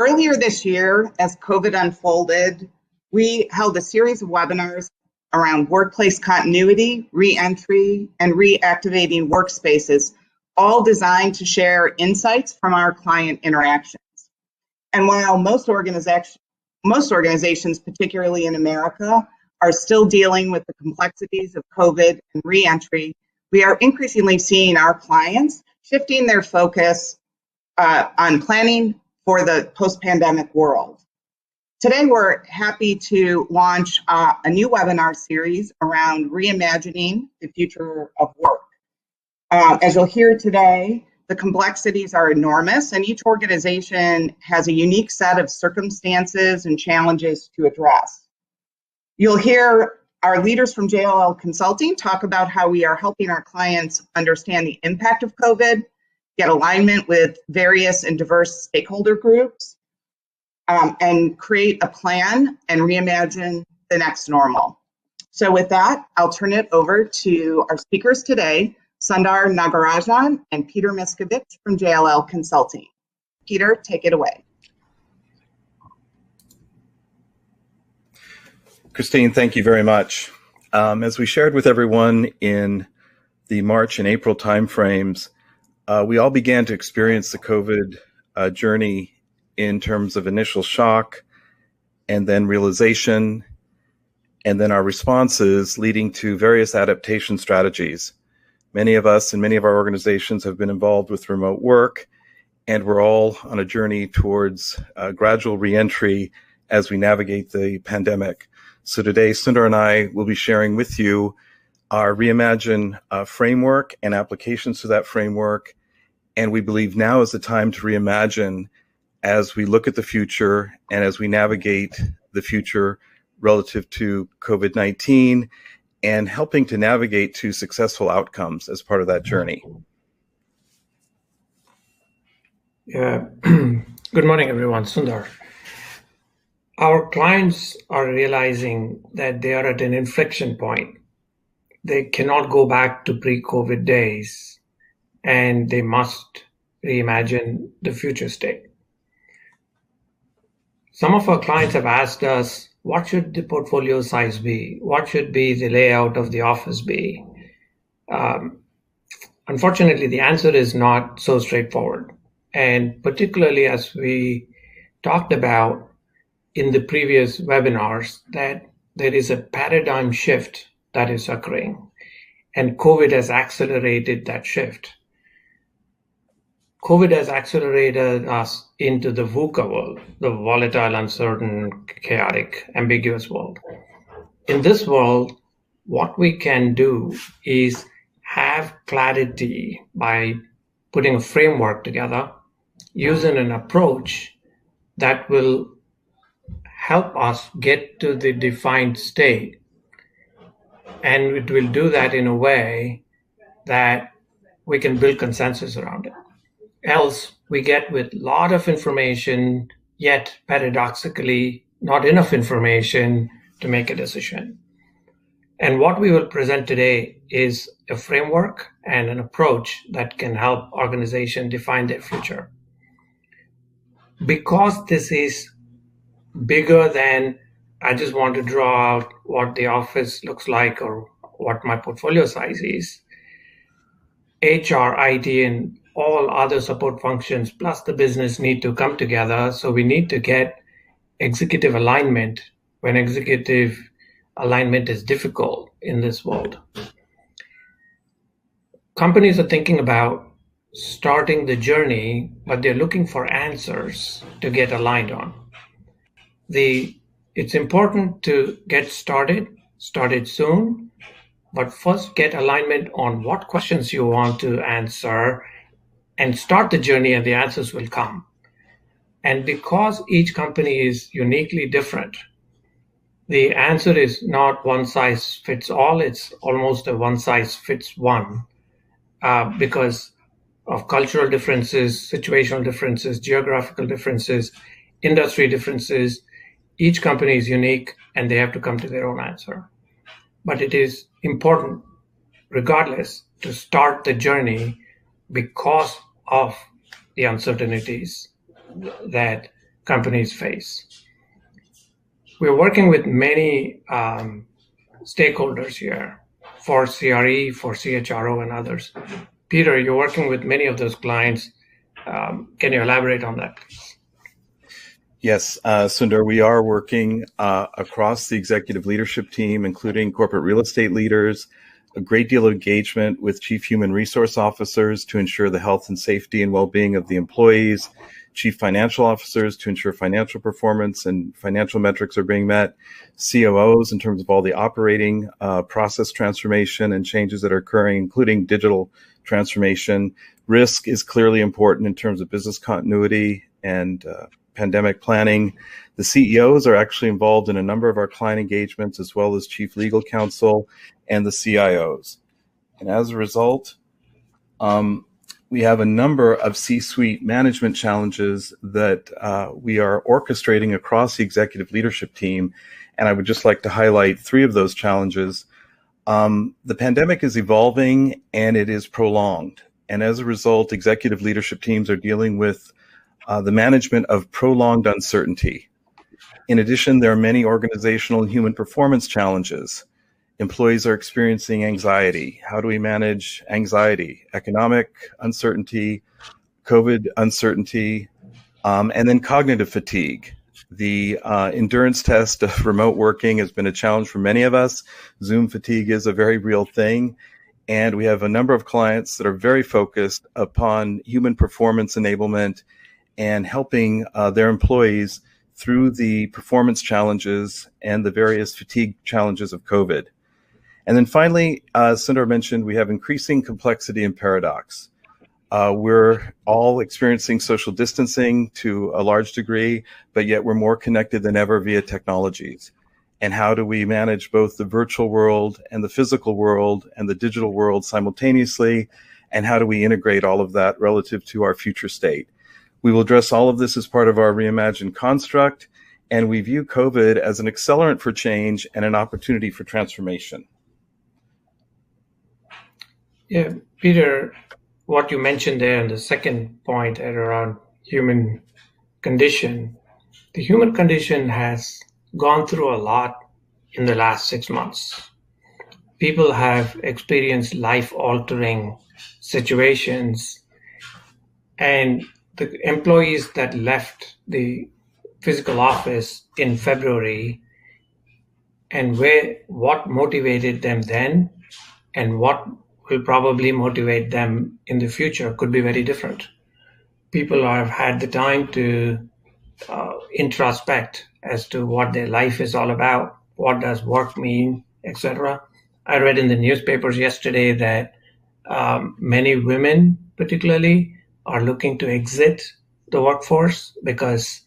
Earlier this year, as COVID unfolded, we held a series of webinars around workplace continuity, re-entry, and reactivating workspaces, all designed to share insights from our client interactions. And while most organizations, particularly in America, are still dealing with the complexities of COVID and re-entry, we are increasingly seeing our clients shifting their focus on planning for the post-pandemic world. Today, we're happy to launch a new webinar series around reimagining the future of work. As you'll hear today, the complexities are enormous, and each organization has a unique set of circumstances and challenges to address. You'll hear our leaders from JLL Consulting talk about how we are helping our clients understand the impact of COVID, get alignment with various and diverse stakeholder groups, and create a plan and reimagine the next normal. So with that, I'll turn it over to our speakers today, Sundar Nagarajan and Peter Miskovich from JLL Consulting. Peter, take it away. Christine, thank you very much. As we shared with everyone in the March and April timeframes, we all began to experience the COVID journey in terms of initial shock and then realization, and then our responses leading to various adaptation strategies. Many of us and many of our organizations have been involved with remote work, and we're all on a journey towards gradual reentry as we navigate the pandemic. So today, Sundar and I will be sharing with you our Reimagine framework and applications to that framework. And we believe now is the time to reimagine as we look at the future and as we navigate the future relative to COVID-19 and helping to navigate to successful outcomes as part of that journey. Yeah. Good morning, everyone. Sundar. Our clients are realizing that they are at an inflection point. They cannot go back to pre-COVID days, and they must reimagine the future state. Some of our clients have asked us, what should the portfolio size be? What should be the layout of the office be? Unfortunately, the answer is not so straightforward. And particularly as we talked about in the previous webinars, that there is a paradigm shift that is occurring, and COVID has accelerated that shift. COVID has accelerated us into the VUCA world, the volatile, uncertain, chaotic, ambiguous world. In this world, what we can do is have clarity by putting a framework together, using an approach that will help us get to the defined state. And it will do that in a way that we can build consensus around it. Else, we get with a lot of information, yet paradoxically, not enough information to make a decision. And what we will present today is a framework and an approach that can help organizations define their future. Because this is bigger than I just want to draw out what the office looks like or what my portfolio size is, HR, IT, and all other support functions plus the business need to come together. So we need to get executive alignment when executive alignment is difficult in this world. Companies are thinking about starting the journey, but they're looking for answers to get aligned on. It's important to get started soon, but first get alignment on what questions you want to answer and start the journey, and the answers will come. And because each company is uniquely different, the answer is not one size fits all. It's almost a one size fits one because of cultural differences, situational differences, geographical differences, industry differences. Each company is unique and they have to come to their own answer. But it is important, regardless, to start the journey because of the uncertainties that companies face. We're working with many stakeholders here for CRE, for CHRO, and others. Peter, you're working with many of those clients. Can you elaborate on that, please? Yes, Sundar, we are working across the executive leadership team, including corporate real estate leaders, a great deal of engagement with chief human resource officers to ensure the health and safety and well-being of the employees, chief financial officers to ensure financial performance and financial metrics are being met, COOs in terms of all the operating process transformation and changes that are occurring, including digital transformation. Risk is clearly important in terms of business continuity and pandemic planning. The CEOs are actually involved in a number of our client engagements, as well as chief legal counsel and the CIOs. And as a result, we have a number of C-suite management challenges that we are orchestrating across the executive leadership team. And I would just like to highlight 3 of those challenges. The pandemic is evolving and it is prolonged. And as a result, executive leadership teams are dealing with the management of prolonged uncertainty. In addition, there are many organizational and human performance challenges. Employees are experiencing anxiety. How do we manage anxiety? Economic uncertainty, COVID uncertainty, and then cognitive fatigue. The endurance test of remote working has been a challenge for many of us. Zoom fatigue is a very real thing. And we have a number of clients that are very focused upon human performance enablement and helping their employees through the performance challenges and the various fatigue challenges of COVID. And then finally, Sundar mentioned, we have increasing complexity and paradox. We're all experiencing social distancing to a large degree, but yet we're more connected than ever via technologies. And how do we manage both the virtual world and the physical world and the digital world simultaneously? And how do we integrate all of that relative to our future state? We will address all of this as part of our reimagined construct, and we view COVID as an accelerant for change and an opportunity for transformation. Yeah, Peter, what you mentioned there in the second point around human condition, the human condition has gone through a lot in the last 6 months. People have experienced life-altering situations, and the employees that left the physical office in February and what motivated them then and what will probably motivate them in the future could be very different. People have had the time to introspect as to what their life is all about, what does work mean, etc. I read in the newspapers yesterday that many women particularly are looking to exit the workforce because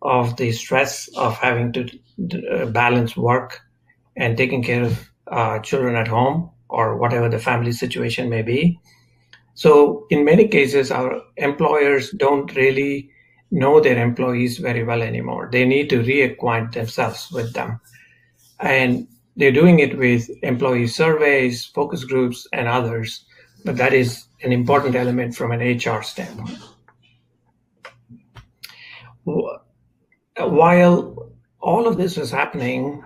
of the stress of having to balance work and taking care of children at home or whatever the family situation may be. So in many cases, our employers don't really know their employees very well anymore. They need to reacquaint themselves with them. And they're doing it with employee surveys, focus groups, and others. But that is an important element from an HR standpoint. While all of this is happening,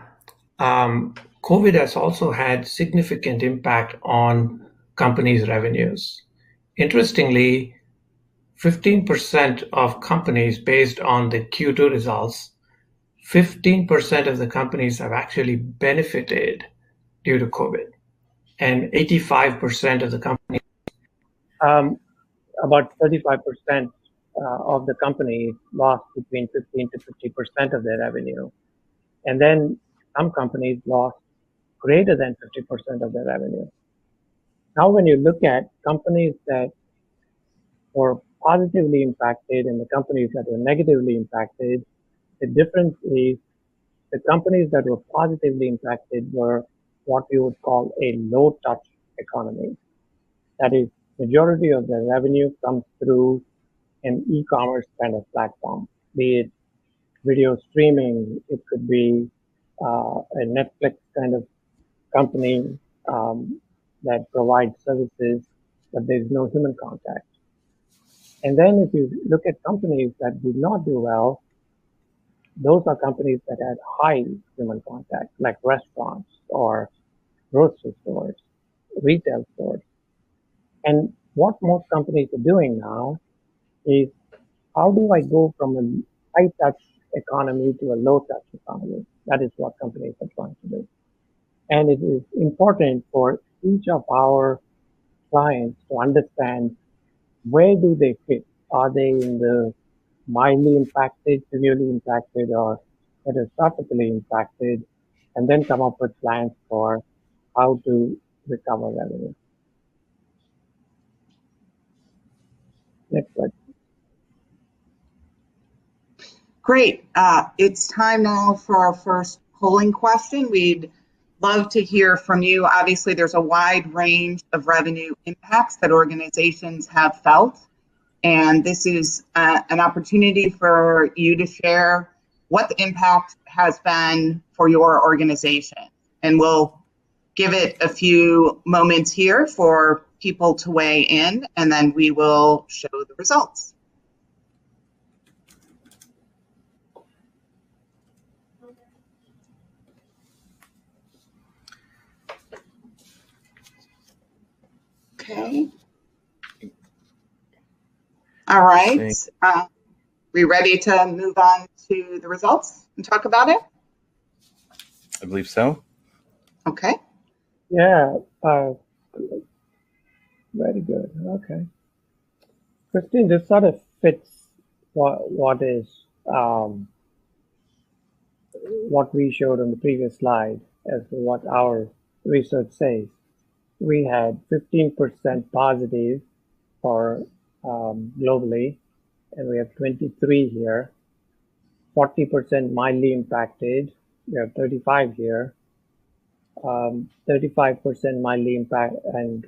COVID has also had significant impact on companies' revenues. Interestingly, 15% of companies, based on the Q2 results, 15% of the companies have actually benefited due to COVID. And 85% of the companies, about 35% of the companies lost between 15 to 50% of their revenue. And then some companies lost greater than 50% of their revenue. Now, when you look at companies that were positively impacted and the companies that were negatively impacted, the difference is the companies that were positively impacted were what we would call a low-touch economy. That is, majority of their revenue comes through an e-commerce kind of platform, be it video streaming, it could be a Netflix kind of company that provides services, but there's no human contact. And then if you look at companies that did not do well, those are companies that had high human contact, like restaurants or grocery stores, retail stores. And what most companies are doing now is, how do I go from a high touch economy to a low touch economy? That is what companies are trying to do. And it is important for each of our clients to understand, where do they fit? Are they in the mildly impacted, severely impacted, or catastrophically impacted? And then come up with plans for how to recover revenue. Next slide. Great. It's time now for our first polling question. We'd love to hear from you. Obviously, there's a wide range of revenue impacts that organizations have felt. And this is an opportunity for you to share what the impact has been for your organization. And we'll give it a few moments here for people to weigh in, and then we will show the results. Okay. All right. We ready to move on to the results and talk about it? I believe so. Okay. Yeah. Very good. Okay. Christine, this sort of fits what we showed on the previous slide as to what our research says. We had 15% positive for globally, and we have 23 here. 40% mildly impacted. We have 35 here. 35% mildly impacted and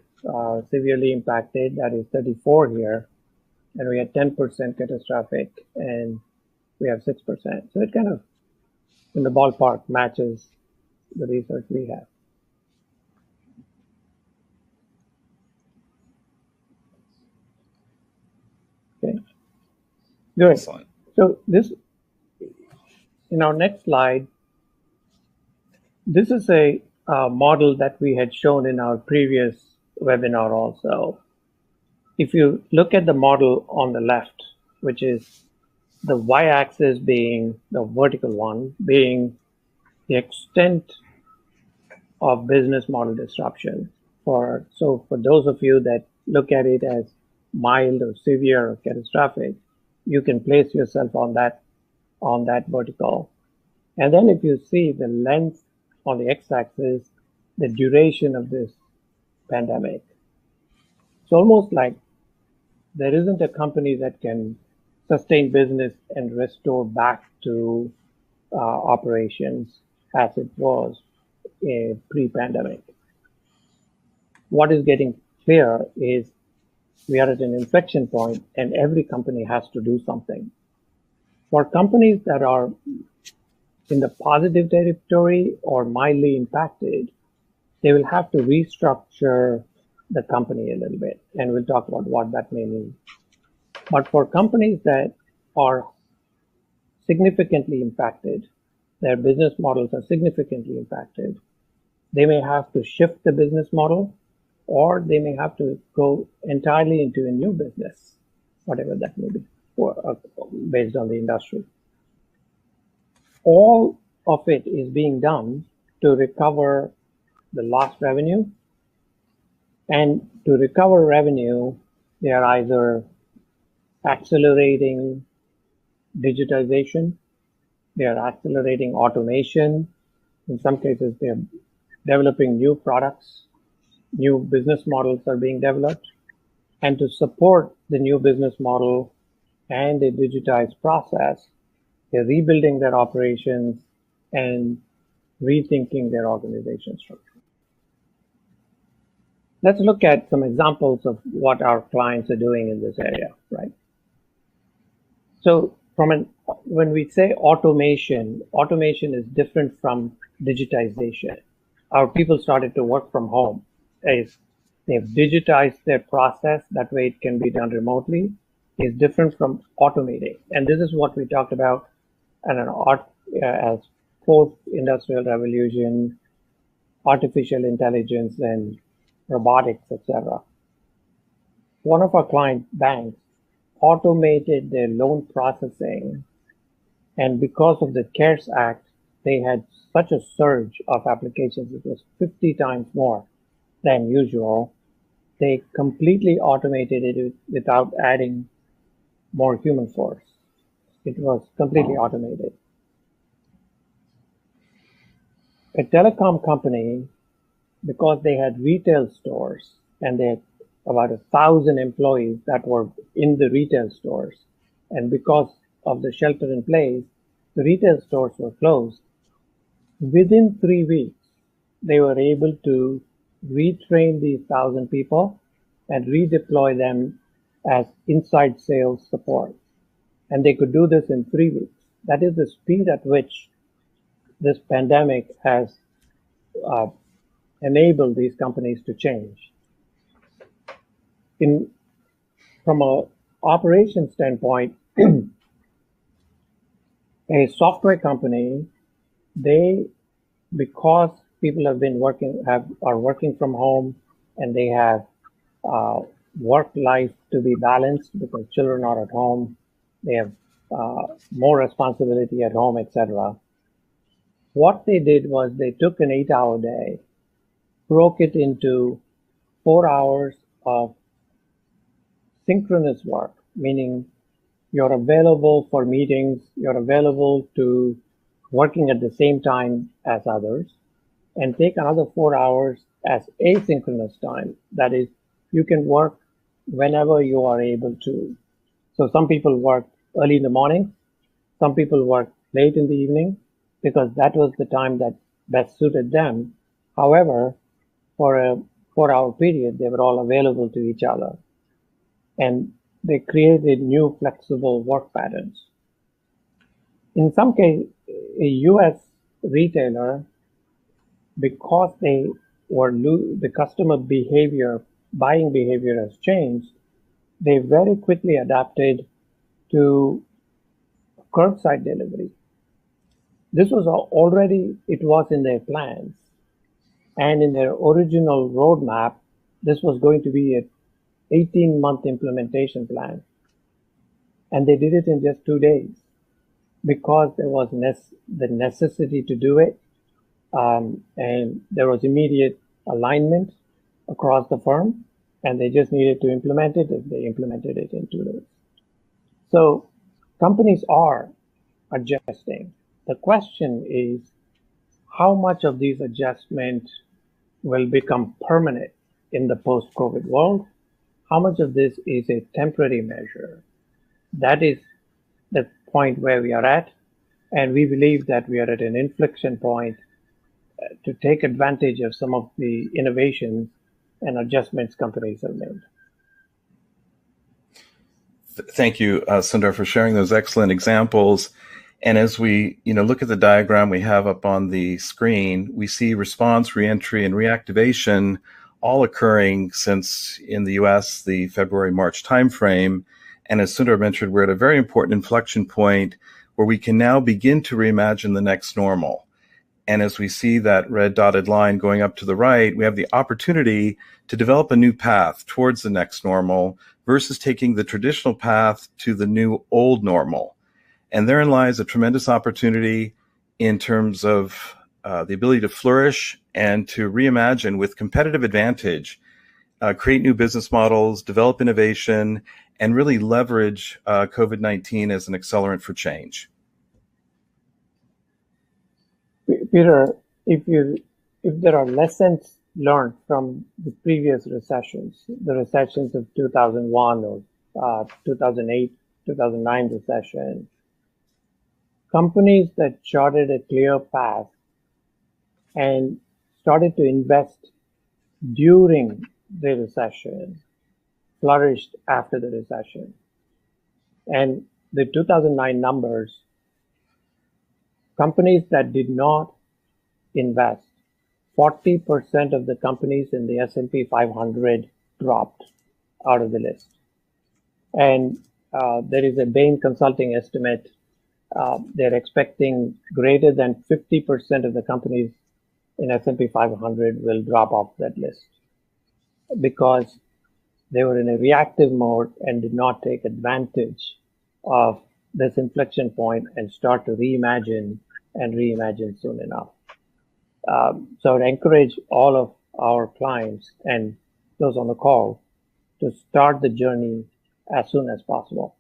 severely impacted. That is 34 here. And we had 10% catastrophic, and we have 6%. So it kind of, in the ballpark, matches the research we have. Okay, good. Excellent. So this, in our next slide, this is a model that we had shown in our previous webinar also. If you look at the model on the left, which is the y-axis being the vertical one, being the extent of business model disruption. So for those of you that look at it as mild or severe or catastrophic, you can place yourself on that vertical. And then if you see the length on the x-axis, the duration of this pandemic, it's almost like there isn't a company that can sustain business and restore back to operations as it was pre-pandemic. What is getting clear is we are at an inflection point, and every company has to do something. For companies that are in the positive territory or mildly impacted, they will have to restructure the company a little bit, and we'll talk about what that may mean. But for companies that are significantly impacted, their business models are significantly impacted, they may have to shift the business model, or they may have to go entirely into a new business, whatever that may be, based on the industry. All of it is being done to recover the lost revenue. And to recover revenue, they are either accelerating digitization, they are accelerating automation. In some cases, they're developing new products, new business models are being developed. And to support the new business model and a digitized process, they're rebuilding their operations and rethinking their organization structure. Let's look at some examples of what our clients are doing in this area, right? So when we say automation is different from digitization. Our people started to work from home. They've digitized their process, that way it can be done remotely. Is different from automating. And this is what we talked about and as post-industrial revolution, artificial intelligence, and robotics, etc. One of our client banks automated their loan processing, and because of the CARES Act, they had such a surge of applications. It was 50 times more than usual. They completely automated it without adding more human force. It was completely automated. A telecom company, because they had retail stores and they had about 1,000 employees that were in the retail stores, and because of the shelter in place, the retail stores were closed. Within 3 weeks, they were able to retrain these 1,000 people and redeploy them as inside sales support. And they could do this in 3 weeks. That is the speed at which this pandemic has enabled these companies to change. From an operation standpoint, a software company, because people are working from home and they have work life to be balanced because children are at home, they have more responsibility at home, etc. What they did was they took an 8-hour day, broke it into 4 hours of synchronous work, meaning you're available for meetings, you're available to working at the same time as others, and take another 4 hours as asynchronous time. That is, you can work whenever you are able to. So some people work early in the morning, some people work late in the evening, because that was the time that best suited them. However, for a 4-hour period, they were all available to each other. And they created new flexible work patterns. In some case, a US retailer, because the customer behavior, buying behavior has changed, they very quickly adapted to curbside delivery. This was it was in their plans. And in their original roadmap, this was going to be an 18-month implementation plan. And they did it in just 2 days because there was the necessity to do it. And there was immediate alignment across the firm, and they just needed to implement it, and they implemented it in 2 days. So companies are adjusting. The question is, how much of these adjustments will become permanent in the post-COVID world? How much of this is a temporary measure? That is the point where we are at, and we believe that we are at an inflection point to take advantage of some of the innovations and adjustments companies have made. Thank you, Sundar, for sharing those excellent examples. And as we look at the diagram we have up on the screen, we see response, reentry, and reactivation all occurring since in the US, the February-March timeframe. And as Sundar mentioned, we're at a very important inflection point where we can now begin to reimagine the next normal. And as we see that red dotted line going up to the right, we have the opportunity to develop a new path towards the next normal versus taking the traditional path to the new old normal. And therein lies a tremendous opportunity in terms of the ability to flourish and to reimagine with competitive advantage, create new business models, develop innovation, and really leverage COVID-19 as an accelerant for change. Peter, if there are lessons learned from the previous recessions, the recessions of 2001 or 2008, 2009 recession, companies that charted a clear path and started to invest during the recession flourished after the recession. And the 2009 numbers, companies that did not invest, 40% of the companies in the S&P 500 dropped out of the list. And there is a Bain Consulting estimate they're expecting greater than 50% of the companies in S&P 500 will drop off that list because they were in a reactive mode and did not take advantage of this inflection point and start to reimagine and reimagine soon enough. So I'd encourage all of our clients and those on the call to start the journey as soon as possible.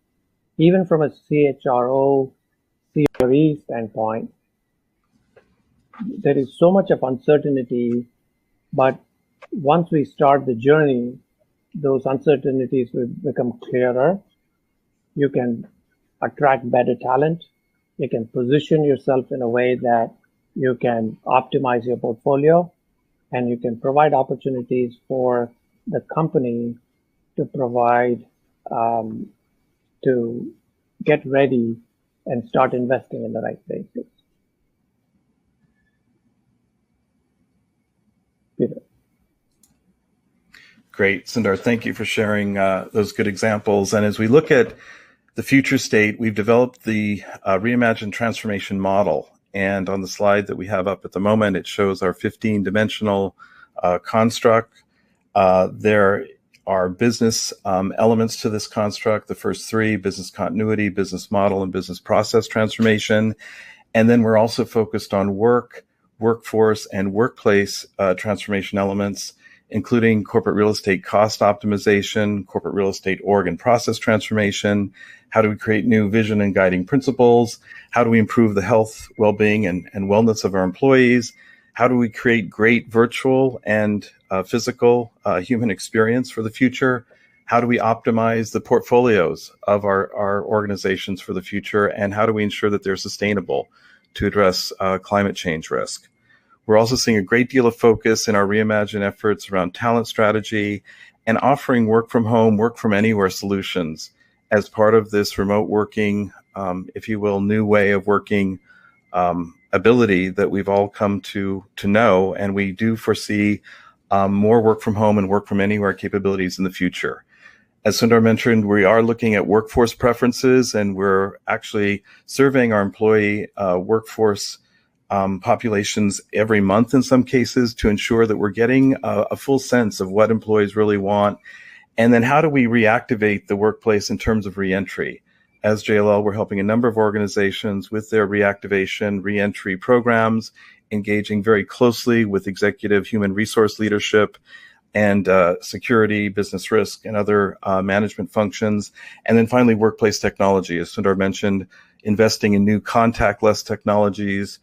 Even from a CHRO, CRE standpoint, there is so much of uncertainty, but once we start the journey, those uncertainties will become clearer. You can attract better talent. You can position yourself in a way that you can optimize your portfolio, and you can provide opportunities for the company to provide to get ready and start investing in the right places. Peter. Great, Sundar. Thank you for sharing those good examples. And as we look at the future state, we've developed the reimagined transformation model. And on the slide that we have up at the moment, it shows our 15-dimensional construct. There are business elements to this construct. The first three: business continuity, business model, and business process transformation. And then we're also focused on workforce, and workplace transformation elements, including corporate real estate cost optimization, corporate real estate org and process transformation. How do we create new vision and guiding principles? How do we improve the health, well-being, and wellness of our employees? How do we create great virtual and physical human experience for the future? How do we optimize the portfolios of our organizations for the future? And how do we ensure that they're sustainable to address climate change risk? We're also seeing a great deal of focus in our Reimagine efforts around talent strategy and offering work from home, work from anywhere solutions as part of this remote working, if you will, new way of working ability that we've all come to know. And we do foresee more work from home and work from anywhere capabilities in the future. As Sundar mentioned, we are looking at workforce preferences, and we're actually surveying our employee workforce populations every month in some cases to ensure that we're getting a full sense of what employees really want. And then how do we reactivate the workplace in terms of reentry? As JLL, we're helping a number of organizations with their reactivation, reentry programs, engaging very closely with executive human resource leadership and security, business risk, and other management functions. And then finally, workplace technology. As Sundar mentioned, investing in new contactless technologies,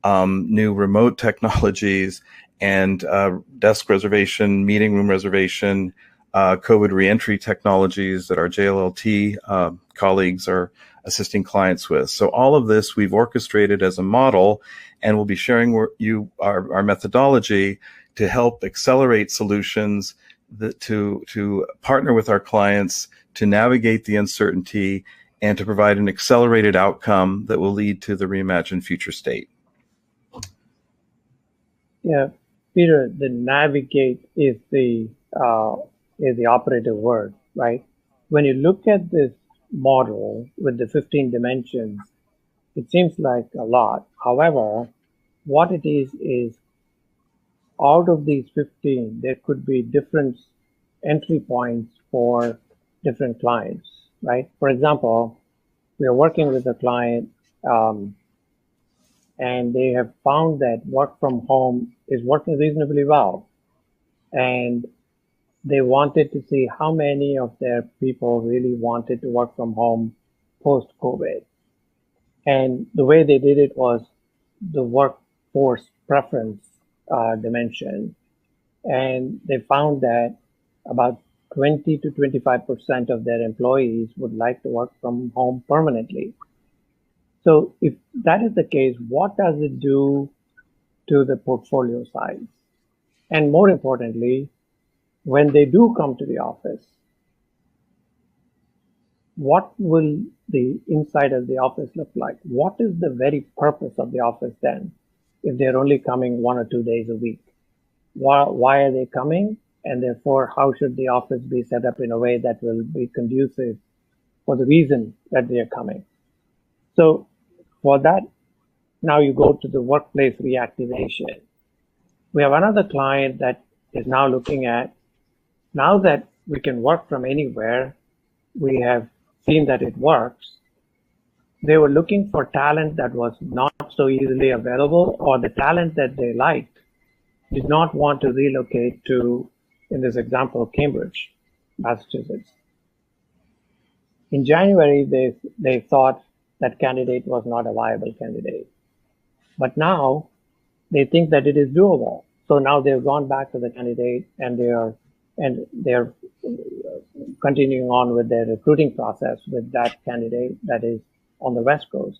new remote technologies, and desk reservation, meeting room reservation, COVID reentry technologies that our JLLT colleagues are assisting clients with. So all of this we've orchestrated as a model, and we'll be sharing you our methodology to help accelerate solutions to partner with our clients to navigate the uncertainty and to provide an accelerated outcome that will lead to the reimagined future state. Yeah, Peter, the navigate is the operative word, right? When you look at this model with the 15 dimensions, it seems like a lot. However, what it is out of these 15, there could be different entry points for different clients, right? For example, we are working with a client and they have found that work from home is working reasonably well. And they wanted to see how many of their people really wanted to work from home post-COVID. And the way they did it was the workforce preference dimension. And they found that about 20 to 25% of their employees would like to work from home permanently. So if that is the case, what does it do to the portfolio size? And more importantly, when they do come to the office, what will the inside of the office look like? What is the very purpose of the office then, if they're only coming 1 or 2 days a week? Why are they coming? And therefore, how should the office be set up in a way that will be conducive for the reason that they are coming? So For that, now you go to the workplace reactivation. We have another client that is now looking at, now that we can work from anywhere, we have seen that it works. They were looking for talent that was not so easily available, or the talent that they liked did not want to relocate to, in this example, Cambridge, Massachusetts. In January, they thought that candidate was not a viable candidate. But now they think that it is doable. So now they've gone back to the candidate and they're continuing on with their recruiting process with that candidate that is on the West Coast.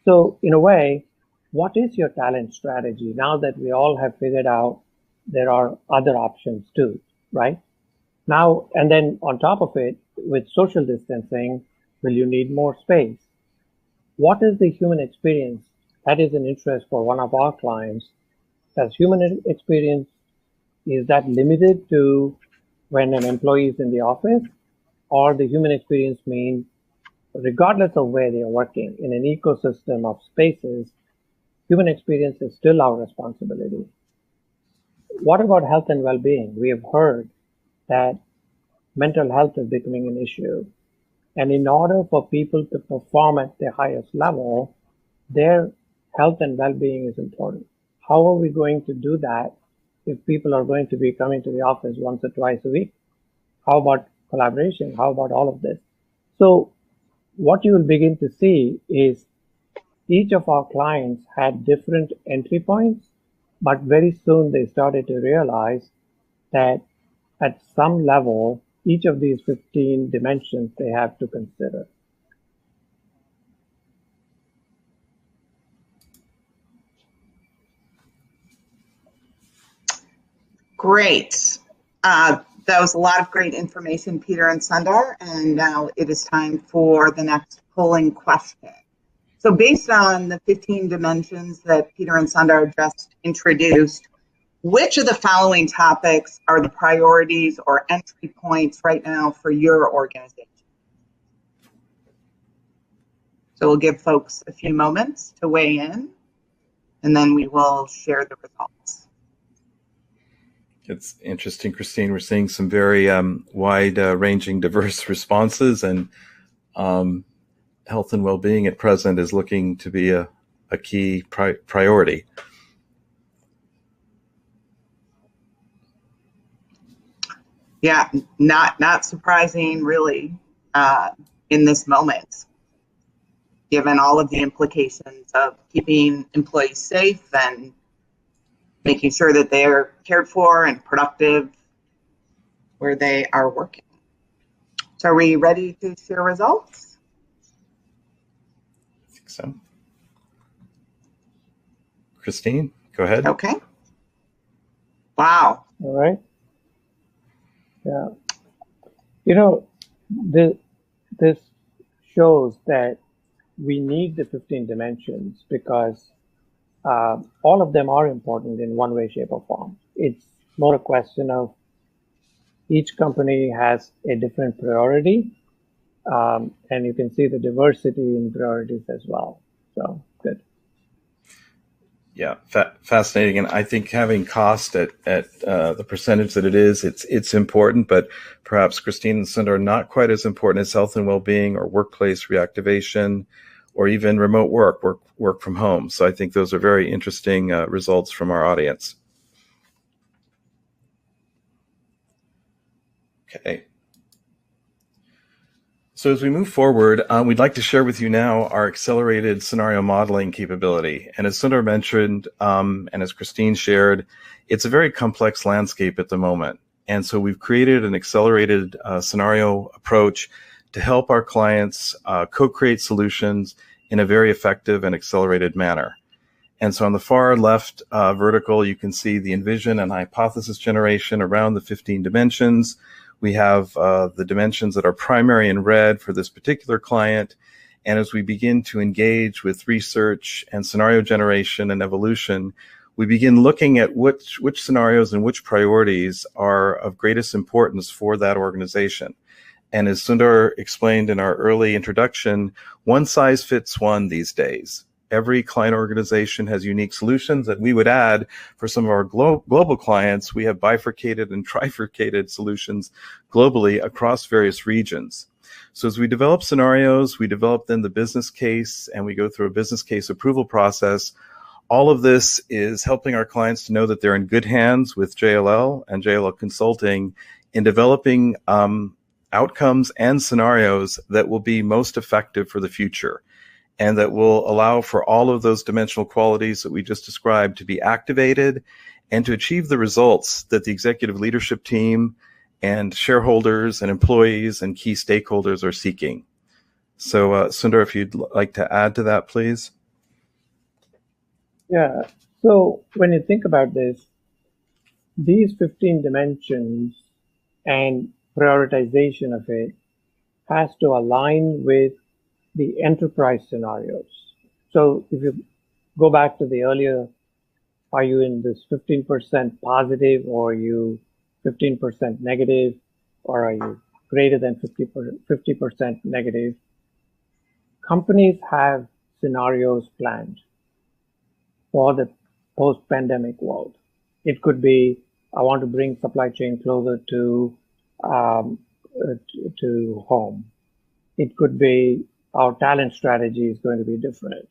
So in a way, what is your talent strategy now that we all have figured out there are other options too, right? Now, and then on top of it, with social distancing, will you need more space? What is the human experience? That is an interest for one of our clients. Does human experience, is that limited to when an employee is in the office, or the human experience means regardless of where they are working in an ecosystem of spaces, human experience is still our responsibility. What about health and well-being? We have heard that mental health is becoming an issue. And in order for people to perform at their highest level, their health and well-being is important. How are we going to do that if people are going to be coming to the office once or twice a week? How about collaboration? How about all of this? So what you will begin to see is each of our clients had different entry points, but very soon they started to realize that at some level, each of these 15 dimensions they have to consider. Great. That was a lot of great information, Peter and Sundar. And now it is time for the next polling question. So based on the 15 dimensions that Peter and Sundar just introduced, which of the following topics are the priorities or entry points right now for your organization? So we'll give folks a few moments to weigh in, and then we will share the results. It's interesting, Christine. We're seeing some very wide-ranging, diverse responses, and health and well-being at present is looking to be a key priority. Yeah, not surprising, really, in this moment, given all of the implications of keeping employees safe and making sure that they are cared for and productive where they are working. So are we ready to share results? I think so. Christine, go ahead. Okay. Wow. All right. Yeah. You know, this shows that we need the 15 dimensions because all of them are important in one way, shape, or form. It's more a question of each company has a different priority, and you can see the diversity in priorities as well. So good. Yeah, fascinating. And I think having cost at the percentage that it is, it's important, but perhaps Christine and Sundar are not quite as important as health and well-being or workplace reactivation or even remote work from home. So I think those are very interesting results from our audience. Okay. So as we move forward, we'd like to share with you now our accelerated scenario modeling capability. And as Sundar mentioned, and as Christine shared, it's a very complex landscape at the moment. And so we've created an accelerated scenario approach to help our clients co-create solutions in a very effective and accelerated manner. And so on the far left vertical, you can see the envision and hypothesis generation around the 15 dimensions. We have the dimensions that are primary in red for this particular client. And as we begin to engage with research and scenario generation and evolution, we begin looking at which scenarios and which priorities are of greatest importance for that organization. And as Sundar explained in our early introduction, one size fits one these days. Every client organization has unique solutions that we would add for some of our global clients. We have bifurcated and trifurcated solutions globally across various regions. So as we develop scenarios, we develop then the business case, and we go through a business case approval process. All of this is helping our clients to know that they're in good hands with JLL and JLL Consulting in developing outcomes and scenarios that will be most effective for the future, and that will allow for all of those dimensional qualities that we just described to be activated and to achieve the results that the executive leadership team and shareholders and employees and key stakeholders are seeking. So Sundar, if you'd like to add to that, please. Yeah, so when you think about this, these 15 dimensions and prioritization of it has to align with the enterprise scenarios. So if you go back to the earlier, are you in this 15% positive, or are you 15% negative, or are you greater than 50% negative? Companies have scenarios planned for the post-pandemic world. It could be, I want to bring supply chain closer to home. It could be, our talent strategy is going to be different,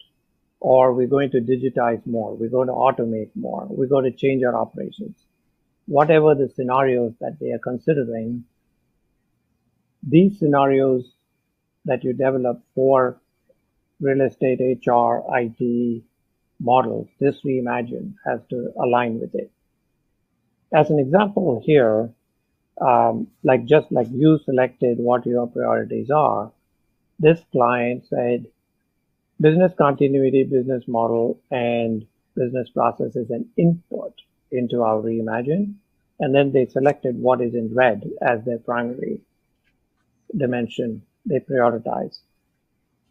or we're going to digitize more, we're going to automate more, we're going to change our operations. Whatever the scenarios that they are considering, these scenarios that you develop for real estate, HR, IT models, this Reimagine has to align with it. As an example here, just like you selected what your priorities are, this client said business continuity, business model, and business process is an input into our Reimagine. And then they selected what is in red as their primary dimension they prioritize.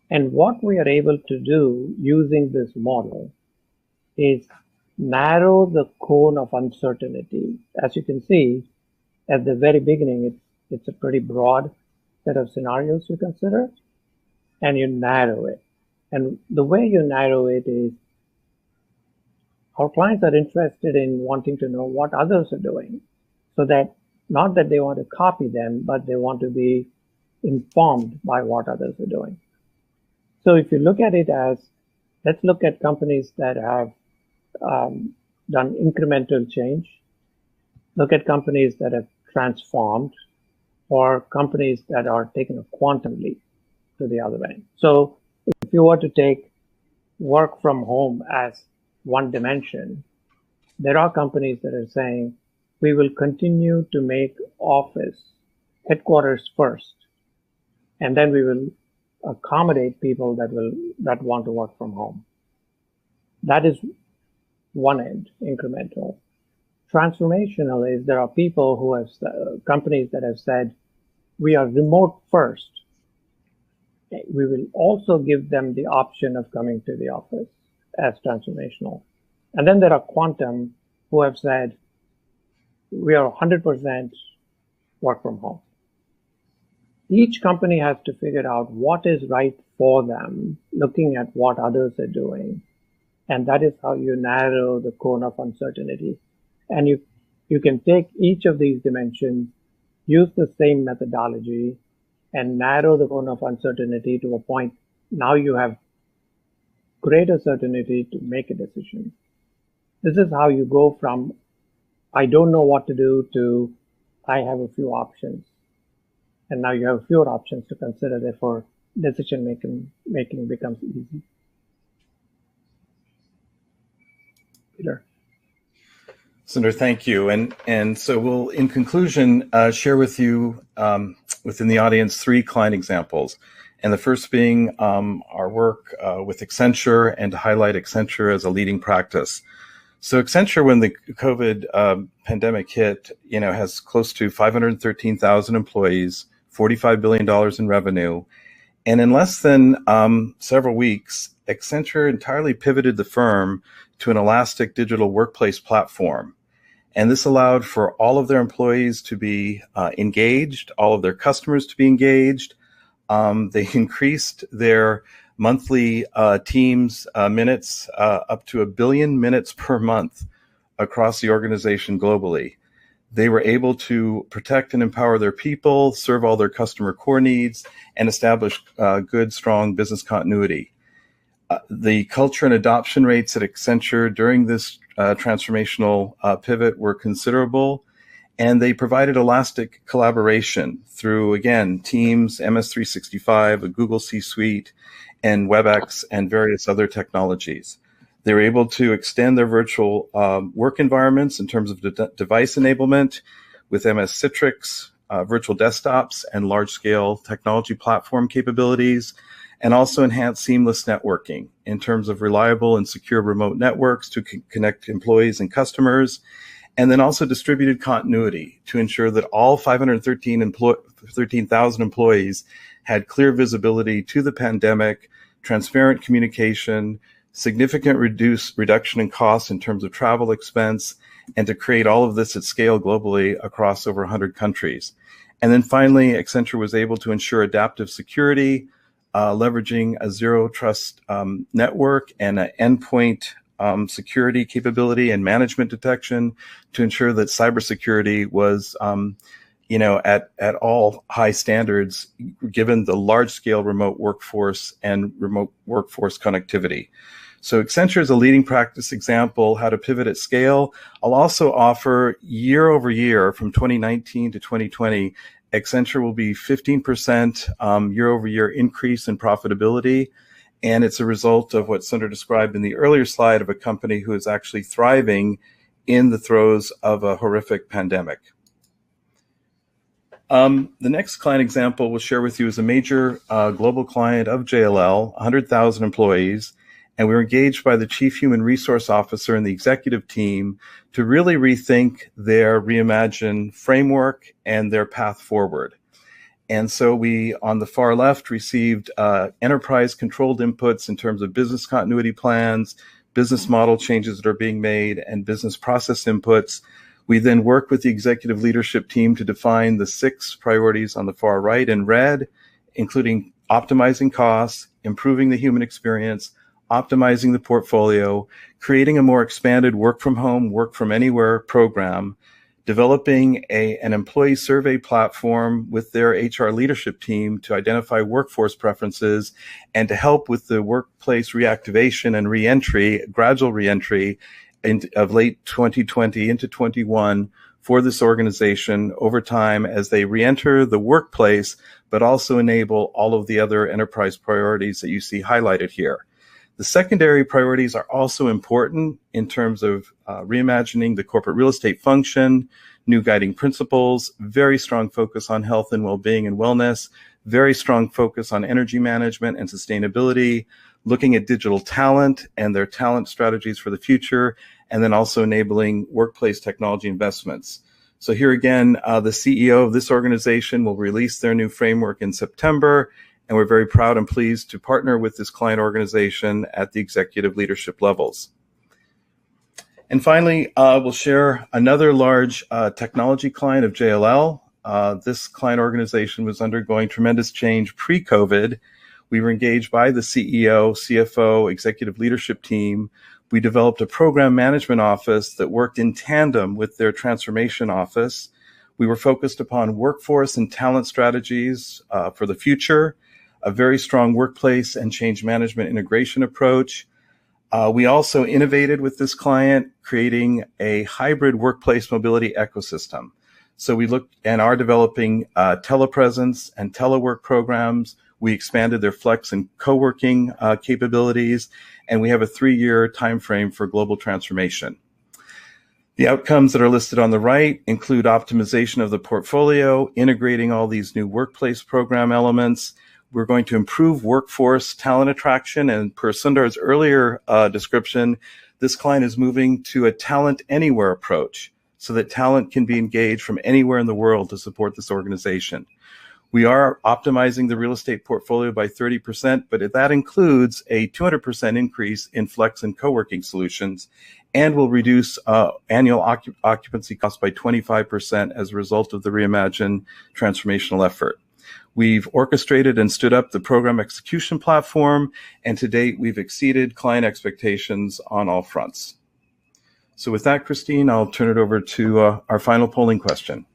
And what we are able to do using this model is narrow the cone of uncertainty. As you can see, at the very beginning, it's a pretty broad set of scenarios you consider, and you narrow it. And the way you narrow it is, our clients are interested in wanting to know what others are doing, so that not that they want to copy them, but they want to be informed by what others are doing. So if you look at it as, let's look at companies that have done incremental change, look at companies that have transformed, or companies that are taking a quantum leap to the other end. So if you were to take work from home as one dimension, there are companies that are saying, we will continue to make office headquarters first, and then we will accommodate people that want to work from home. That is one end, incremental. Transformational is, there are people who have, companies that have said, we are remote first. We will also give them the option of coming to the office as transformational. And then there are quantum who have said, we are 100% work from home. Each company has to figure out what is right for them, looking at what others are doing. And that is how you narrow the cone of uncertainty. And you can take each of these dimensions, use the same methodology, and narrow the cone of uncertainty to a point. Now you have greater certainty to make a decision. This is how you go from, I don't know what to do, to I have a few options. And now you have fewer options to consider, therefore decision making becomes easy. Peter. Sundar, thank you. And so we'll, in conclusion, share with you within the audience 3 client examples. And the first being our work with Accenture, and to highlight Accenture as a leading practice. So Accenture, when the COVID pandemic hit, has close to 513,000 employees, $45 billion in revenue. And in less than several weeks, Accenture entirely pivoted the firm to an elastic digital workplace platform. And this allowed for all of their employees to be engaged, all of their customers to be engaged. They increased their monthly Teams minutes up to 1 billion minutes per month across the organization globally. They were able to protect and empower their people, serve all their customer core needs, and establish good, strong business continuity. The culture and adoption rates at Accenture during this transformational pivot were considerable, and they provided elastic collaboration through, again, Teams, MS365, a Google C-Suite, and WebEx, and various other technologies. They were able to extend their virtual work environments in terms of device enablement with MS Citrix, virtual desktops, and large-scale technology platform capabilities, and also enhance seamless networking in terms of reliable and secure remote networks to connect employees and customers, and then also distributed continuity to ensure that all 513,000 employees had clear visibility to the pandemic, transparent communication, significant reduction in costs in terms of travel expense, and to create all of this at scale globally across over 100 countries. And then finally, Accenture was able to ensure adaptive security, leveraging a zero trust network and an endpoint security capability and management detection to ensure that cybersecurity was, at all high standards, given the large scale remote workforce and remote workforce connectivity. So Accenture is a leading practice example how to pivot at scale. I'll also offer year over year from 2019 to 2020, Accenture will be 15% year over year increase in profitability. And it's a result of what Sundar described in the earlier slide of a company who is actually thriving in the throes of a horrific pandemic. The next client example we'll share with you is a major global client of JLL, 100,000 employees. And we were engaged by the Chief Human Resource Officer and the executive team to really rethink their Reimagine framework and their path forward. And so we, on the far left, received enterprise controlled inputs in terms of business continuity plans, business model changes that are being made, and business process inputs. We then worked with the executive leadership team to define the 6 priorities on the far right in red, including optimizing costs, improving the human experience, optimizing the portfolio, creating a more expanded work from home, work from anywhere program, developing an employee survey platform with their HR leadership team to identify workforce preferences and to help with the workplace reactivation and reentry, gradual reentry of late 2020 into 21 for this organization over time as they reenter the workplace, but also enable all of the other enterprise priorities that you see highlighted here. The secondary priorities are also important in terms of reimagining the corporate real estate function, new guiding principles, very strong focus on health and well-being and wellness, very strong focus on energy management and sustainability, looking at digital talent and their talent strategies for the future, and then also enabling workplace technology investments. So here again, the CEO of this organization will release their new framework in September. And we're very proud and pleased to partner with this client organization at the executive leadership levels. And finally, we'll share another large technology client of JLL. This client organization was undergoing tremendous change pre-COVID. We were engaged by the CEO, CFO, executive leadership team. We developed a program management office that worked in tandem with their transformation office. We were focused upon workforce and talent strategies for the future, a very strong workplace and change management integration approach. We also innovated with this client, creating a hybrid workplace mobility ecosystem. So we looked and are developing telepresence and telework programs. We expanded their flex and co-working capabilities, and we have a 3-year timeframe for global transformation. The outcomes that are listed on the right include optimization of the portfolio, integrating all these new workplace program elements. We're going to improve workforce talent attraction. And per Sundar's earlier description, this client is moving to a talent anywhere approach so that talent can be engaged from anywhere in the world to support this organization. We are optimizing the real estate portfolio by 30%, but that includes a 200% increase in flex and co-working solutions, and will reduce annual occupancy costs by 25% as a result of the Reimagine transformational effort. We've orchestrated and stood up the program execution platform, and to date, we've exceeded client expectations on all fronts. So with that, Christine, I'll turn it over to our final polling question.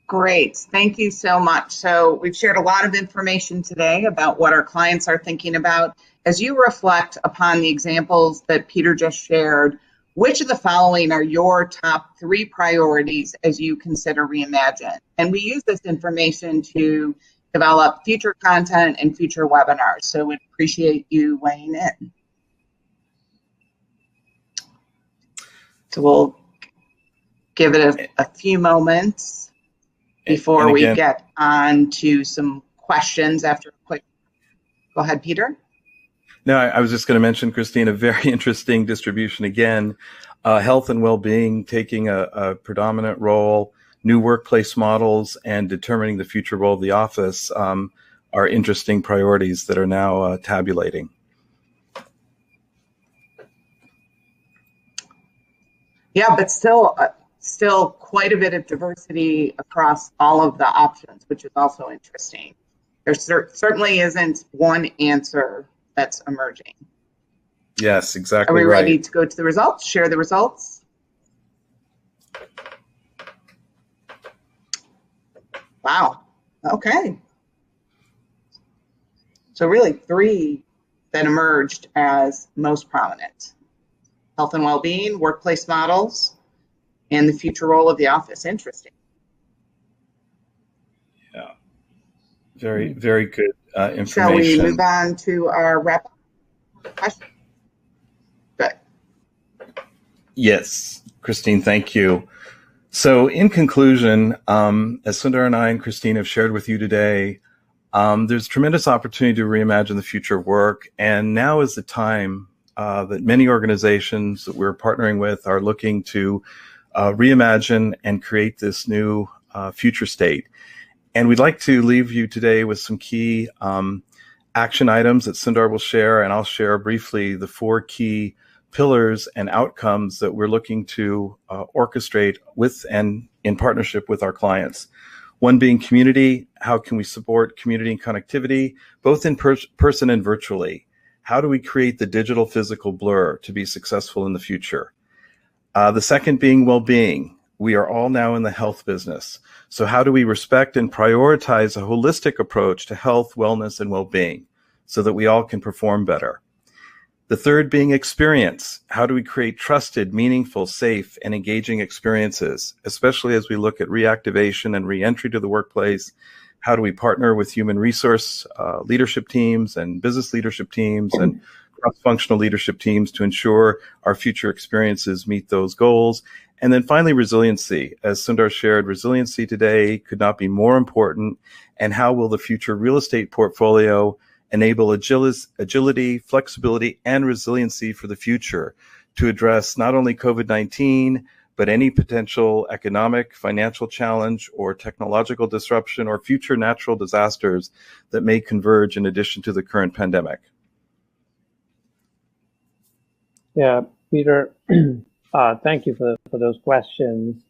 Great. Thank you so much. So we've shared a lot of information today about what our clients are thinking about. As you reflect upon the examples that Peter just shared, which of the following are your top 3 priorities as you consider Reimagine? And we use this information to develop future content and future webinars. So we'd appreciate you weighing in. So we'll give it a few moments before we get on to some questions after a quick. Go ahead, Peter. No, I was just going to mention, Christine, a very interesting distribution again. Health and well-being taking a predominant role, new workplace models, and determining the future role of the office are interesting priorities that are now tabulating. Yeah, but still quite a bit of diversity across all of the options, which is also interesting. There certainly isn't one answer that's emerging. Yes, exactly. Are we right. ready to go to the results? Share the results? Wow. Okay. So really 3 that emerged as most prominent. Health and well-being, workplace models, and the future role of the office. Interesting. Yeah. Very, very good information. Shall we move on to our wrap-up question? Good. Yes, Christine, thank you. So in conclusion, as Sundar and I and Christine have shared with you today, there's tremendous opportunity to reimagine the future of work. And now is the time that many organizations that we're partnering with are looking to reimagine and create this new future state. And we'd like to leave you today with some key action items that Sundar will share, and I'll share briefly the 4 key pillars and outcomes that we're looking to orchestrate with and in partnership with our clients. One being community. How can we support community and connectivity, both in person and virtually? How do we create the digital physical blur to be successful in the future? The second being well-being. We are all now in the health business. So how do we respect and prioritize a holistic approach to health, wellness, and well-being so that we all can perform better? The third being experience. How do we create trusted, meaningful, safe, and engaging experiences, especially as we look at reactivation and reentry to the workplace? How do we partner with human resource leadership teams and business leadership teams and cross-functional leadership teams to ensure our future experiences meet those goals? And then finally, resiliency. As Sundar shared, resiliency today could not be more important. And how will the future real estate portfolio enable agility, flexibility, and resiliency for the future to address not only COVID-19, but any potential economic, financial challenge or technological disruption or future natural disasters that may converge in addition to the current pandemic? Yeah, Peter, thank you for those questions,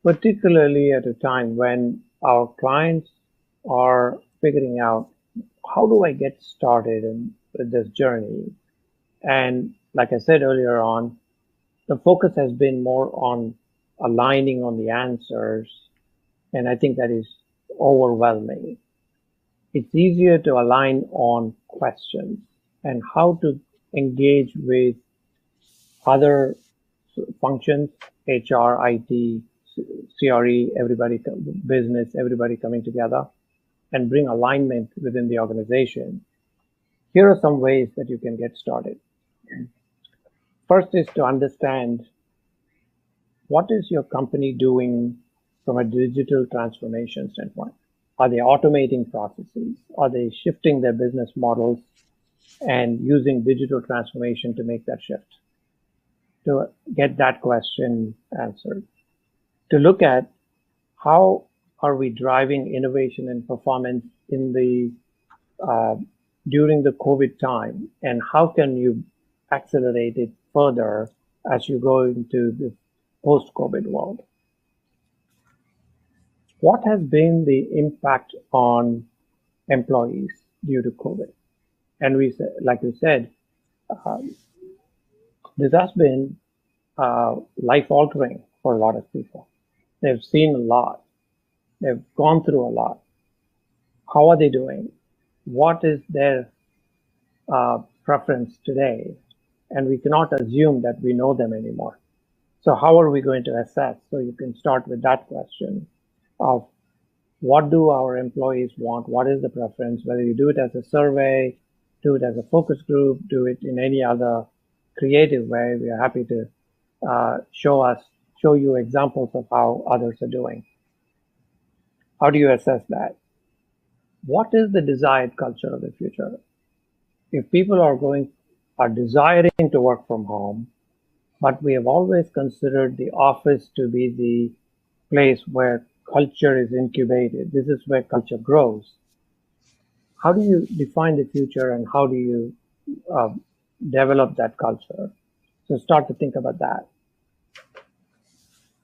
particularly at a time when our clients are figuring out, how do I get started with this journey? And like I said earlier on, the focus has been more on aligning on the answers, and I think that is overwhelming. It's easier to align on questions and how to engage with other functions, HR, IT, CRE, everybody, business, everybody coming together and bring alignment within the organization. Here are some ways that you can get started. First is to understand, what is your company doing from a digital transformation standpoint? Are they automating processes? Are they shifting their business models and using digital transformation to make that shift? To get that question answered. To look at, how are we driving innovation and performance in the during the COVID time, and how can you accelerate it further as you go into the post-COVID world? What has been the impact on employees due to COVID? And we said, like we said, this has been life-altering for a lot of people. They've seen a lot. They've gone through a lot. How are they doing? What is their preference today? And we cannot assume that we know them anymore. So how are we going to assess? So you can start with that question of what do our employees want? What is the preference? Whether you do it as a survey, do it as a focus group, do it in any other creative way, we are happy to show you examples of how others are doing. How do you assess that? What is the desired culture of the future? If people are desiring to work from home, but we have always considered the office to be the place where culture is incubated. This is where culture grows. How do you define the future, and how do you develop that culture? So start to think about that.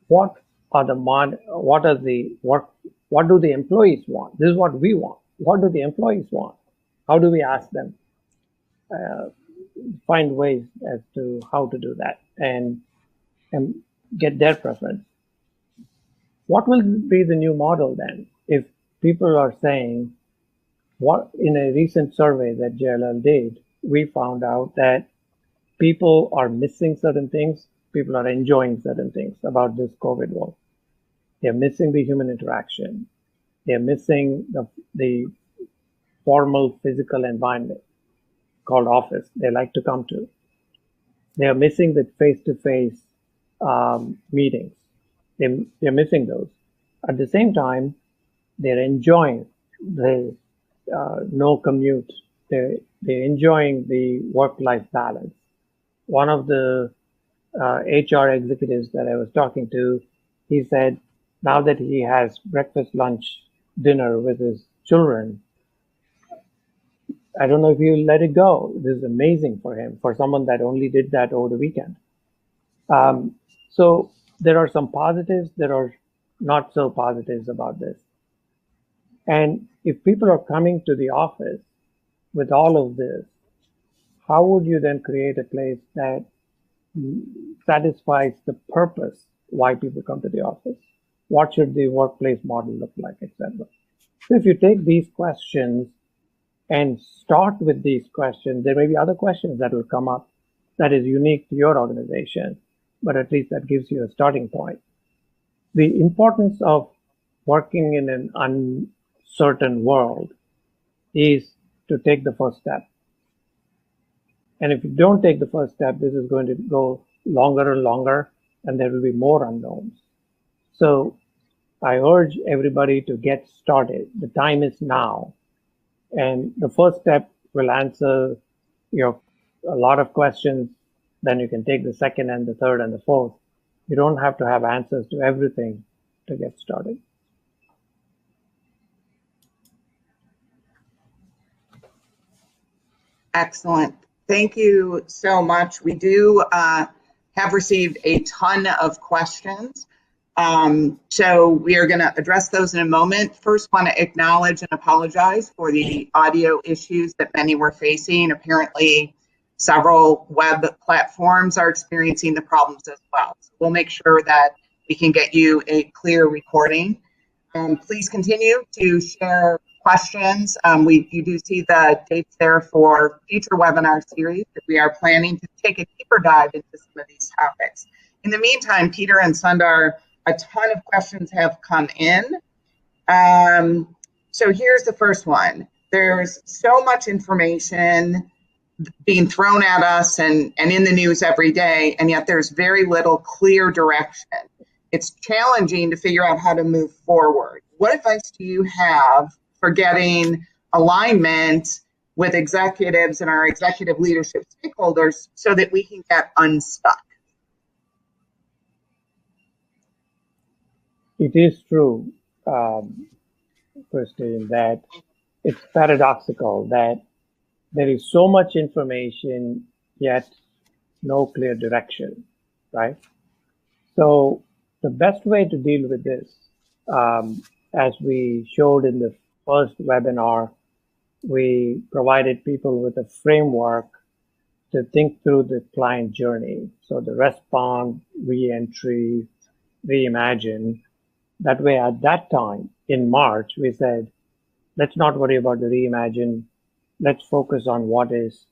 What do the employees want? This is what we want. What do the employees want? How do we ask them? Find ways as to how to do that and get their preference. What will be the new model then? If people are saying, what in a recent survey that JLL did, we found out that people are missing certain things, people are enjoying certain things about this COVID world. They're missing the human interaction. They're missing the formal physical environment called office they like to come to. They're missing the face-to-face meetings. They're missing those. At the same time, they're enjoying the no commute. They're enjoying the work-life balance. One of the HR executives that I was talking to, he said, now that he has breakfast, lunch, dinner with his children, I don't know if he'll let it go. This is amazing for him, for someone that only did that over the weekend. So there are some positives, there are not so positives about this. And if people are coming to the office with all of this, how would you then create a place that satisfies the purpose why people come to the office? What should the workplace model look like, etc.? So if you take these questions and start with these questions, there may be other questions that will come up that is unique to your organization, but at least that gives you a starting point. The importance of working in an uncertain world is to take the first step. And if you don't take the first step, this is going to go longer and longer, and there will be more unknowns. So I urge everybody to get started. The time is now. And the first step will answer a lot of questions. Then you can take the second and the third and the fourth. You don't have to have answers to everything to get started. Excellent. Thank you so much. We do have received a ton of questions. So we are going to address those in a moment. First, want to acknowledge and apologize for the audio issues that many were facing. Apparently, several web platforms are experiencing the problems as well. So we'll make sure that we can get you a clear recording. Please continue to share questions. You do see the dates there for future webinar series that we are planning to take a deeper dive into some of these topics. In the meantime, Peter and Sundar, a ton of questions have come in. So here's the first one. There's so much information being thrown at us and in the news every day, and yet there's very little clear direction. It's challenging to figure out how to move forward. What advice do you have for getting alignment with executives and our executive leadership stakeholders so that we can get unstuck? it is true, Christine, that it's paradoxical that there is so much information, yet no clear direction, right? So the best way to deal with this, as we showed in the first webinar, we provided people with a framework to think through the client journey. So the respond, re-entry, reimagine. That way, at that time in March, we said, let's not worry about the reimagine. Let's focus on what is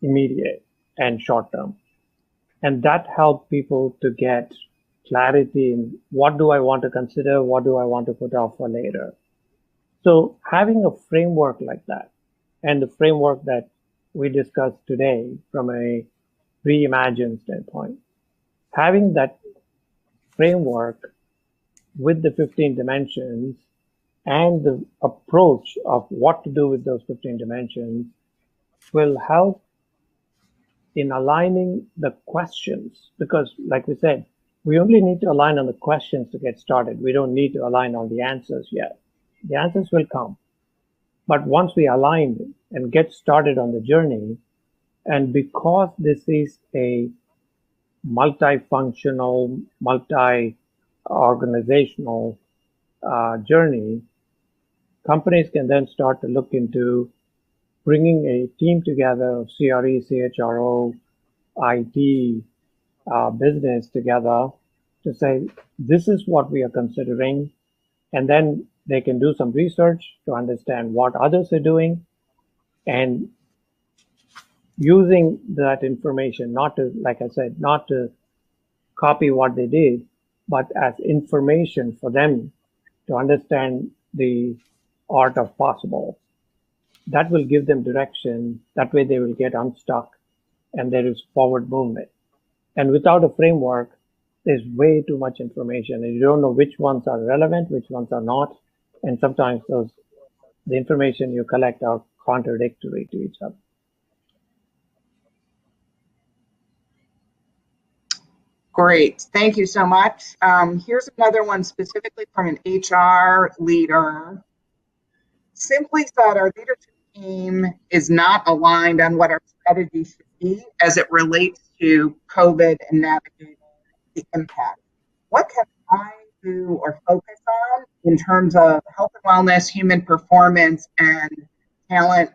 immediate and short term. And that helped people to get clarity in what do I want to consider, what do I want to put off for later. So having a framework like that, and the framework that we discussed today from a reimagine standpoint, having that framework with the 15 dimensions and the approach of what to do with those 15 dimensions will help in aligning the questions. Because like we said, we only need to align on the questions to get started. We don't need to align on the answers yet. The answers will come. But once we align and get started on the journey, and because this is a multifunctional, multi-organizational journey, companies can then start to look into bringing a team together of CRE, CHRO, IT, business together to say, this is what we are considering. And then they can do some research to understand what others are doing and using that information, not to, like I said, not to copy what they did, but as information for them to understand the art of possible. That will give them direction. That way they will get unstuck and there is forward movement. And without a framework, there's way too much information and you don't know which ones are relevant, which ones are not. And sometimes the information you collect are contradictory to each other. Great, thank you so much. Here's another one specifically from an HR leader. Simply said, our leadership team is not aligned on what our strategy should be as it relates to COVID and navigating the impact. What can I do or focus on in terms of health and wellness, human performance, and talent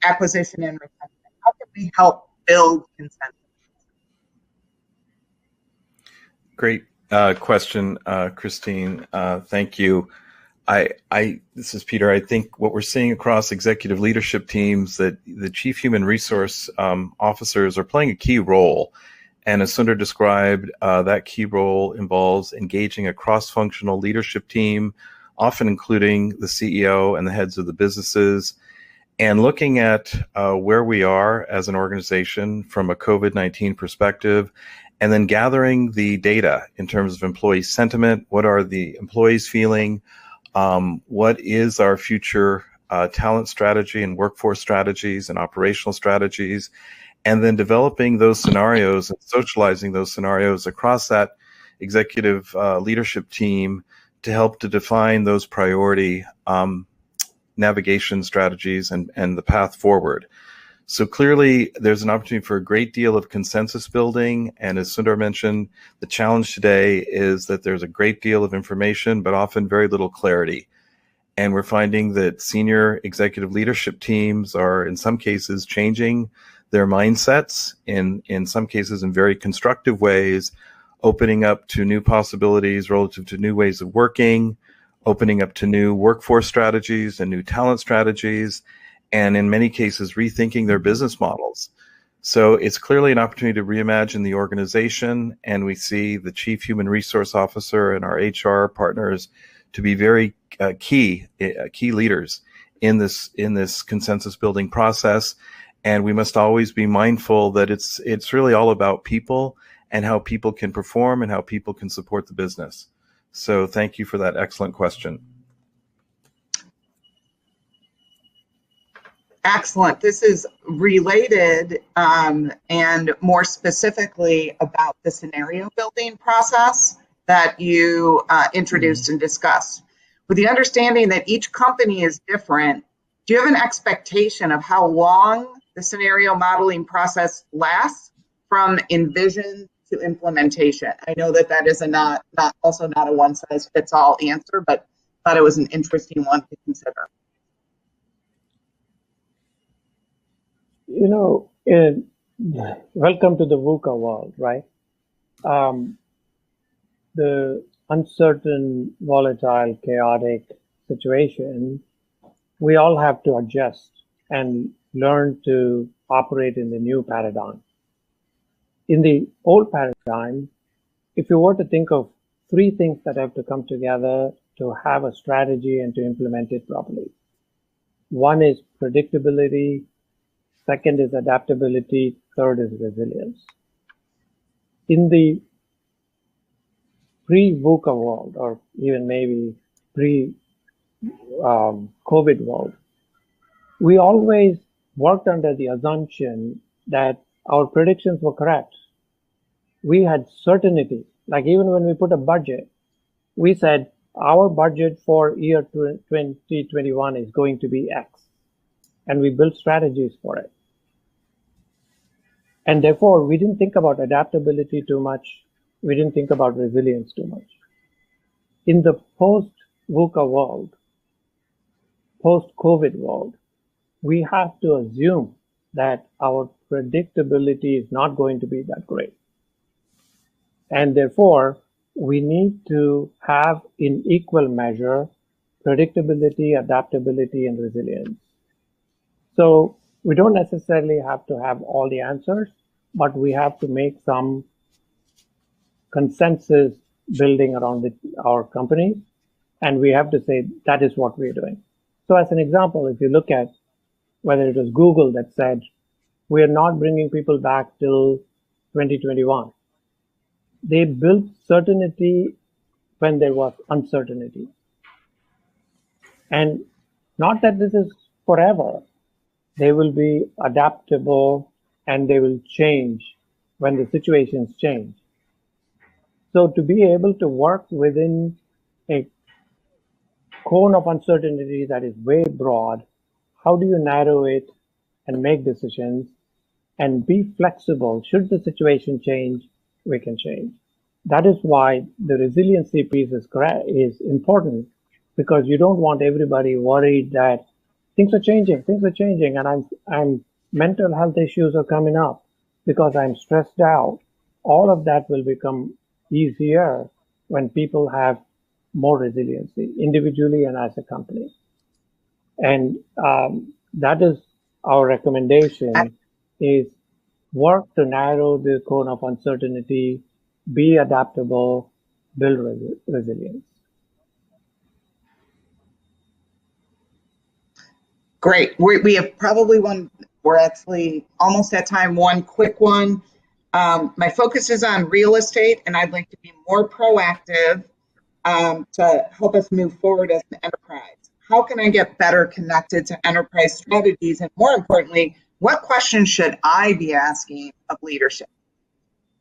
acquisition and retention? How can we help build consensus? Great question, Christine. Thank you. This is Peter. I think what we're seeing across executive leadership teams that the chief human resource officers are playing a key role. And as Sundar described, that key role involves engaging a cross-functional leadership team, often including the CEO and the heads of the businesses, and looking at where we are as an organization from a COVID-19 perspective, and then gathering the data in terms of employee sentiment. What are the employees feeling? What is our future talent strategy and workforce strategies and operational strategies? And then developing those scenarios and socializing those scenarios across that executive leadership team to help to define those priority navigation strategies and the path forward. So clearly, there's an opportunity for a great deal of consensus building. And as Sundar mentioned, the challenge today is that there's a great deal of information, but often very little clarity. And we're finding that senior executive leadership teams are, in some cases, changing their mindsets, in some cases in very constructive ways, opening up to new possibilities relative to new ways of working, opening up to new workforce strategies and new talent strategies, and in many cases, rethinking their business models. So it's clearly an opportunity to reimagine the organization, and we see the chief human resource officer and our HR partners to be very key leaders in this consensus building process. And we must always be mindful that it's really all about people and how people can perform and how people can support the business. So thank you for that excellent question. Excellent. This is related and more specifically about the scenario building process that you introduced and discussed. With the understanding that each company is different, do you have an expectation of how long the scenario modeling process lasts from envision to implementation? I know that that is not a one size fits all answer, but thought it was an interesting one to consider. You know, welcome to the VUCA world, right? The uncertain, volatile, chaotic situation, we all have to adjust and learn to operate in the new paradigm. In the old paradigm, if you were to think of three things that have to come together to have a strategy and to implement it properly. One is predictability, second is adaptability, third is resilience. In the pre-VUCA world, or even maybe pre-COVID world, we always worked under the assumption that our predictions were correct. We had certainty. Like even when we put a budget, we said our budget for year 2021 is going to be X. And we built strategies for it. And therefore, we didn't think about adaptability too much. We didn't think about resilience too much. In the post-VUCA world, post-COVID world, we have to assume that our predictability is not going to be that great. And therefore, we need to have in equal measure predictability, adaptability, and resilience. So we don't necessarily have to have all the answers, but we have to make some consensus building around our company, and we have to say that is what we're doing. So as an example, if you look at whether it was Google that said, we are not bringing people back till 2021. They built certainty when there was uncertainty. And not that this is forever. They will be adaptable and they will change when the situations change. So to be able to work within a cone of uncertainty that is way broad, how do you narrow it and make decisions and be flexible? Should the situation change, we can change. That is why the resiliency piece is important, because you don't want everybody worried that things are changing, and I'm mental health issues are coming up because I'm stressed out. All of that will become easier when people have more resiliency individually and as a company. And that is our recommendation, is work to narrow the cone of uncertainty, be adaptable, build resilience. Great. We have probably we're actually almost at time. One quick one. My focus is on real estate, and I'd like to be more proactive to help us move forward as an enterprise. How can I get better connected to enterprise strategies? And more importantly, what questions should I be asking of leadership?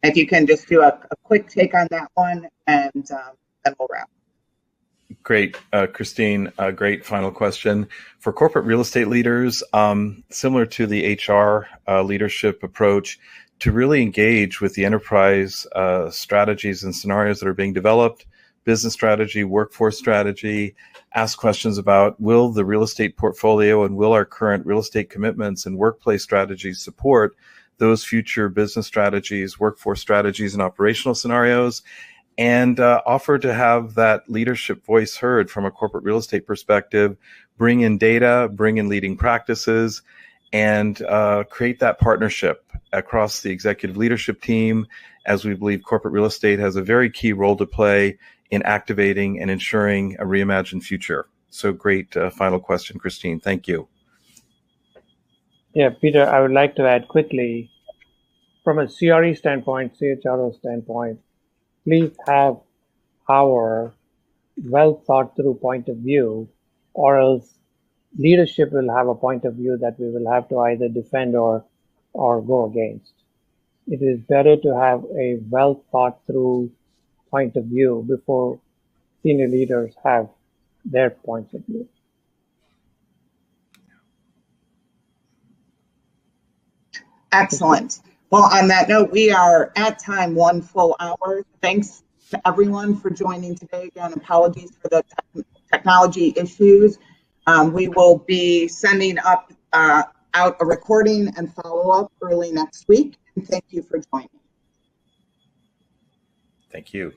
If you can just do a quick take on that one, and then we'll wrap. Great, Christine, great final question. For corporate real estate leaders, similar to the HR leadership approach, to really engage with the enterprise strategies and scenarios that are being developed, business strategy, workforce strategy, ask questions about, will the real estate portfolio and will our current real estate commitments and workplace strategies support those future business strategies, workforce strategies, and operational scenarios, and offer to have that leadership voice heard from a corporate real estate perspective, bring in data, bring in leading practices, and create that partnership across the executive leadership team, as we believe corporate real estate has a very key role to play in activating and ensuring a reimagined future. So great final question, Christine. Thank you. Yeah, Peter, I would like to add quickly, from a CRE standpoint, CHRO standpoint, please have our well thought through point of view, or else leadership will have a point of view that we will have to either defend or go against. It is better to have a well thought through point of view before senior leaders have their points of view. Excellent. Well, on that note, we are at time, 1 full hour. Thanks to everyone for joining today. Again, apologies for the technology issues. We will be sending out a recording and follow-up early next week. And thank you for joining. Thank you.